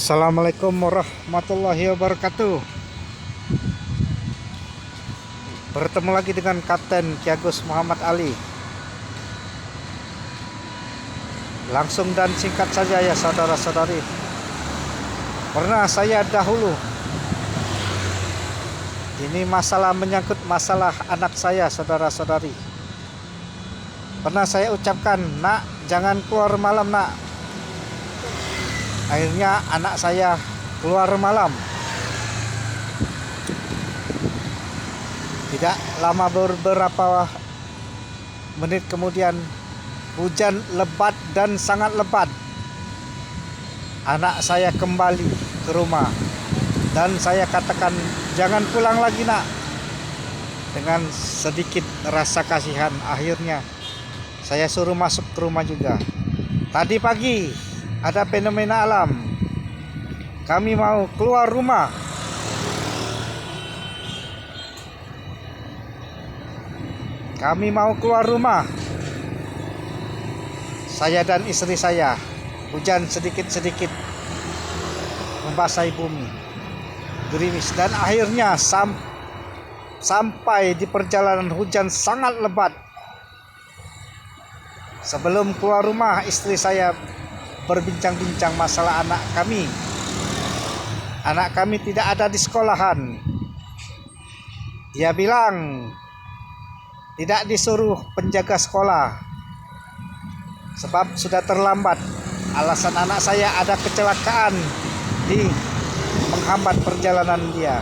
Assalamualaikum warahmatullahi wabarakatuh. Bertemu lagi dengan Kapten Ki Agus Muhammad Ali. Langsung dan singkat saja ya saudara-saudari. Pernah saya dahulu, ini masalah menyangkut masalah anak saya saudara-saudari. Pernah saya ucapkan, nak jangan keluar malam nak. Akhirnya anak saya keluar malam. Tidak lama, beberapa menit kemudian hujan lebat dan sangat lebat. Anak saya kembali ke rumah dan saya katakan, jangan pulang lagi nak. Dengan sedikit rasa kasihan, akhirnya saya suruh masuk ke rumah juga. Tadi pagi ada fenomena alam, kami mau keluar rumah. Kami mau keluar rumah, saya dan istri saya. Hujan sedikit-sedikit membasahi bumi, gerimis, dan akhirnya sampai di perjalanan hujan sangat lebat. Sebelum keluar rumah, istri saya berbincang-bincang masalah anak kami. Anak kami tidak ada di sekolahan. Dia bilang tidak disuruh penjaga sekolah sebab sudah terlambat. Alasan anak saya ada kecelakaan di menghambat perjalanan dia.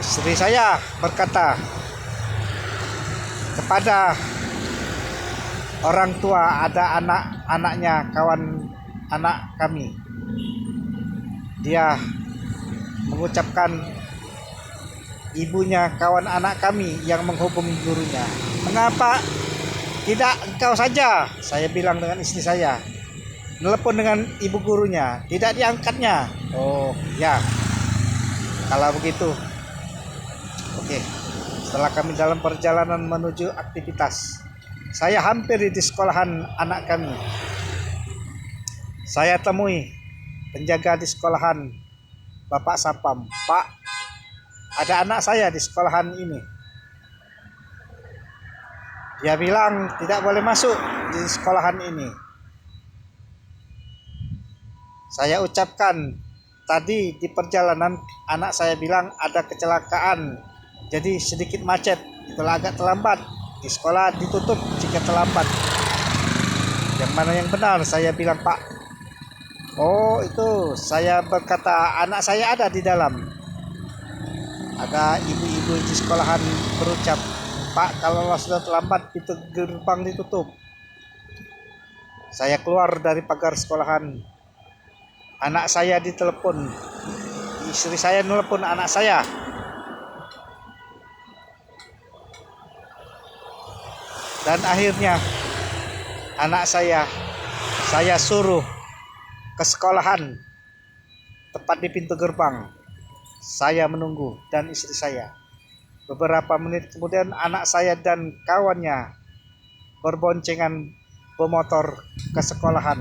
Istri saya berkata kepada orang tua, ada anak-anaknya, kawan anak kami. Dia mengucapkan ibunya kawan anak kami yang menghubungi gurunya. Mengapa tidak engkau saja? Saya bilang dengan istri saya. Telepon dengan ibu gurunya, tidak diangkatnya. Oh ya, kalau begitu oke. Setelah kami dalam perjalanan menuju aktivitas, saya hampir di sekolahan anak kami. Saya temui penjaga di sekolahan, Bapak Sapam. Pak, ada anak saya di sekolahan ini. Dia bilang tidak boleh masuk di sekolahan ini. Saya ucapkan, tadi di perjalanan anak saya bilang ada kecelakaan, jadi sedikit macet, itulah agak terlambat. Di sekolah ditutup jika terlambat. Yang mana yang benar? Saya bilang, Pak. Oh itu, saya berkata anak saya ada di dalam. Ada ibu-ibu di sekolahan berucap, Pak, kalau sudah terlambat pintu gerbang ditutup. Saya keluar dari pagar sekolahan. Anak saya ditelepon. Istri saya nelpon anak saya. Dan akhirnya anak saya suruh ke sekolahan, tepat di pintu gerbang. Saya menunggu dan istri saya. Beberapa menit kemudian anak saya dan kawannya berboncengan bermotor ke sekolahan.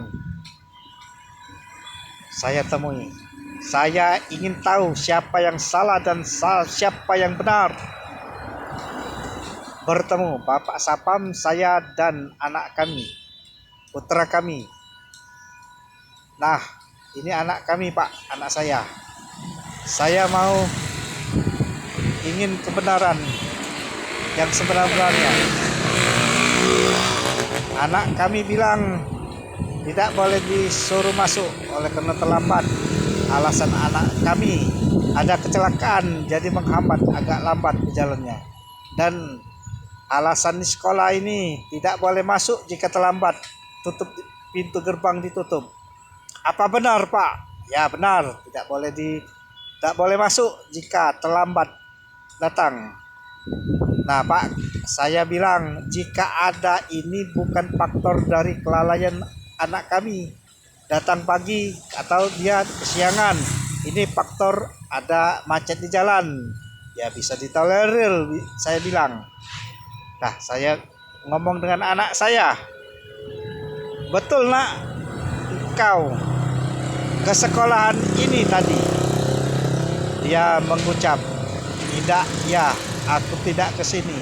Saya temui. Saya ingin tahu siapa yang salah dan siapa yang benar. Bertemu Bapak Sapam, saya dan anak kami, putra kami. Nah, ini anak kami Pak, anak saya. Saya mau ingin kebenaran yang sebenarnya. Anak kami bilang tidak boleh disuruh masuk oleh karena terlambat. Alasan anak kami ada kecelakaan, jadi menghambat, agak lambat jalannya. Dan alasan di sekolah ini tidak boleh masuk jika terlambat, tutup pintu gerbang ditutup. Apa benar Pak? Ya benar, tidak boleh masuk jika terlambat datang. Nah Pak, saya bilang jika ada ini bukan faktor dari kelalaian anak kami datang pagi atau dia kesiangan. Ini faktor ada macet di jalan. Ya bisa ditolerir, saya bilang. Nah, saya ngomong dengan anak saya, betul nak, engkau ke sekolahan ini tadi. Dia mengucap, tidak ya, aku tidak ke sini.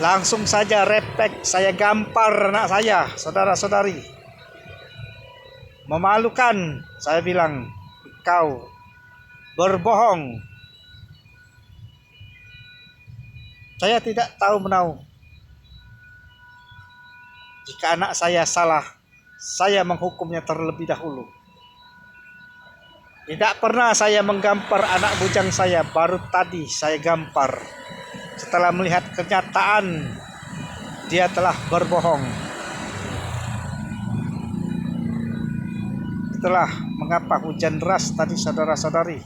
Langsung saja refleks saya gampar anak saya, saudara-saudari. Memalukan, saya bilang, kau berbohong. Saya tidak tahu menahu. Jika anak saya salah, saya menghukumnya terlebih dahulu. Tidak pernah saya menggampar anak bujang saya, baru tadi saya gampar. Setelah melihat kenyataan, dia telah berbohong. Itulah mengapa hujan deras tadi, saudara-saudari.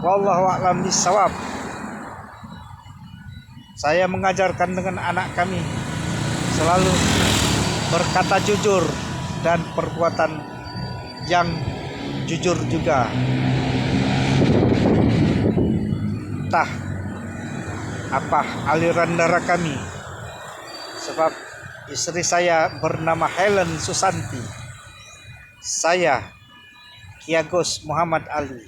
Wallahu a'lam bishawab. Saya mengajarkan dengan anak kami selalu berkata jujur dan perbuatan yang jujur juga. Entah apa aliran darah kami, sebab istri saya bernama Helen Susanti, saya Ki Agus Muhammad Ali.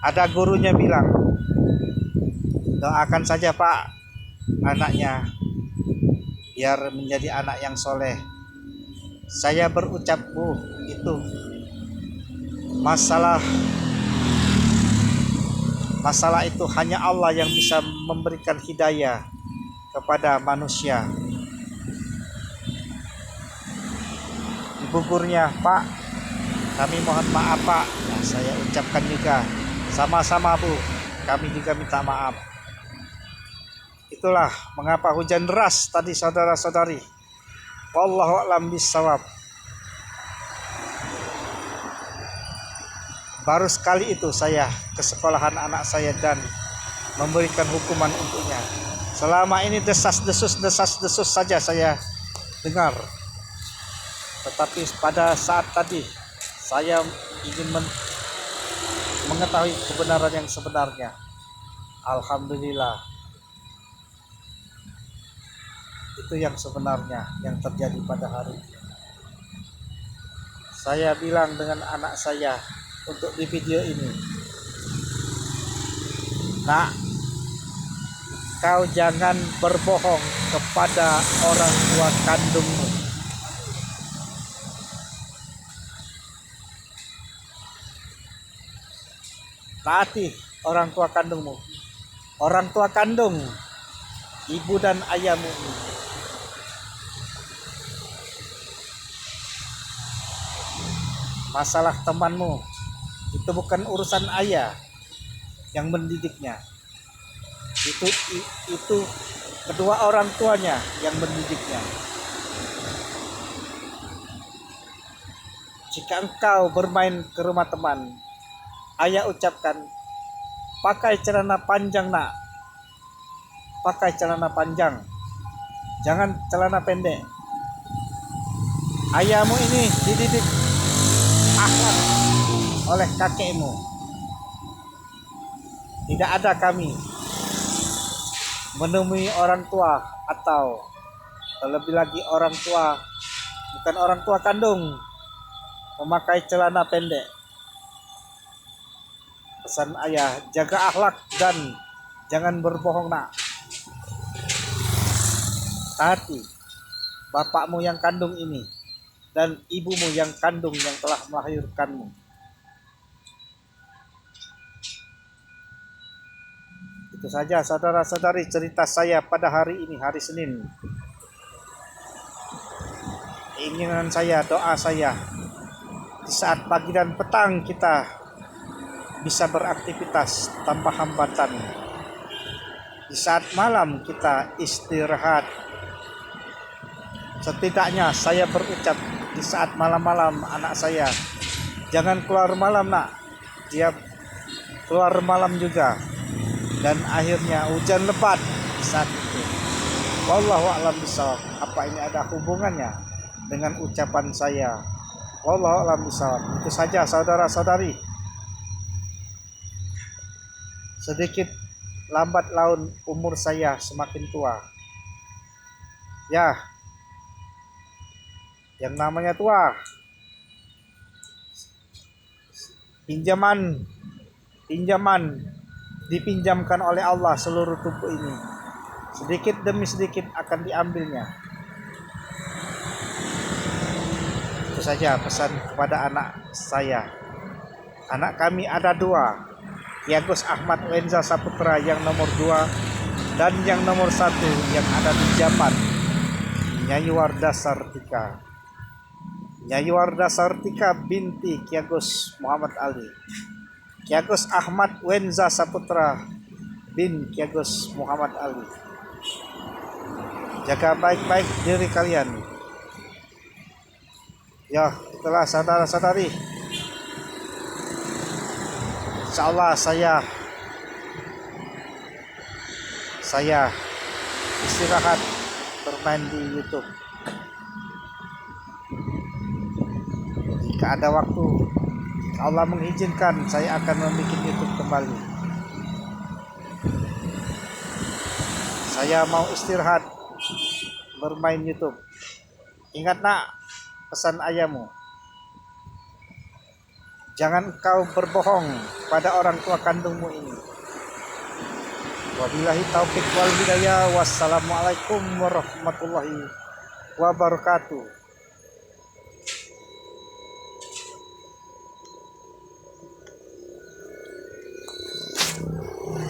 Ada gurunya bilang, doakan saja Pak anaknya biar menjadi anak yang soleh. Saya berucap, Bu, itu masalah itu hanya Allah yang bisa memberikan hidayah kepada manusia. Ibu gurunya, Pak, kami mohon maaf Pak. Nah, saya ucapkan juga, sama-sama Bu, kami juga minta maaf. Itulah mengapa hujan deras tadi, saudara-saudari. Wallahu a'lam bishawab. Baru sekali itu saya ke sekolahan anak saya dan memberikan hukuman untuknya. Selama ini desas-desus saja saya dengar. Tetapi pada saat tadi saya ingin mengetahui kebenaran yang sebenarnya. Alhamdulillah. Itu yang sebenarnya yang terjadi pada hari ini. Saya bilang dengan anak saya untuk di video ini, Nak, kau jangan berbohong kepada orang tua kandungmu. Taati orang tua kandungmu. Orang tua kandung, ibu dan ayahmu. Masalah temanmu itu bukan urusan ayah yang mendidiknya. Itu kedua orang tuanya yang mendidiknya. Jika engkau bermain ke rumah teman, ayah ucapkan, pakai celana panjang Nak. Pakai celana panjang. Jangan celana pendek. Ayahmu ini dididik akhlak oleh kakekmu. Tidak ada kami menemui orang tua atau terlebih lagi orang tua, bukan orang tua kandung, memakai celana pendek. Pesan ayah, jaga akhlak dan jangan berbohong Nak. Taati bapakmu yang kandung ini dan ibumu yang kandung yang telah melahirkanmu. Itu saja saudara-saudari cerita saya pada hari ini, hari Senin. Keinginan saya, doa saya, di saat pagi dan petang kita bisa beraktivitas tanpa hambatan. Di saat malam kita istirahat. Setidaknya saya berucap di saat malam-malam anak saya, jangan keluar malam Nak. Dia keluar malam juga. Dan akhirnya hujan lebat di saat itu. Wallahu a'lam bishawab. Apa ini ada hubungannya dengan ucapan saya? Wallahu a'lam bishawab. Itu saja saudara-saudari. Sedikit lambat laun umur saya semakin tua. Ya, yang namanya tua pinjaman dipinjamkan oleh Allah seluruh tubuh ini. Sedikit demi sedikit akan diambilnya. Itu saja pesan kepada anak saya. Anak kami ada dua, Ki Agus Ahmad Wenza Saputra yang nomor 2 dan yang nomor 1 yang ada di Japan, Nyai Wardah Sartika. Nyai Wardah Sartika binti Ki Agus Muhammad Ali. Ki Agus Ahmad Wenza Saputra bin Ki Agus Muhammad Ali. Jaga baik-baik diri kalian. Ya, itulah saudara-saudari. Insyaallah saya istirahat bermain di YouTube. Jika ada waktu, Allah mengizinkan, saya akan membuat YouTube kembali. Saya mau istirahat bermain YouTube. Ingat nak, pesan ayahmu. Jangan kau berbohong pada orang tua kandungmu ini. Wabillahi taufik wal hidayah. Wassalamualaikum warahmatullahi wabarakatuh.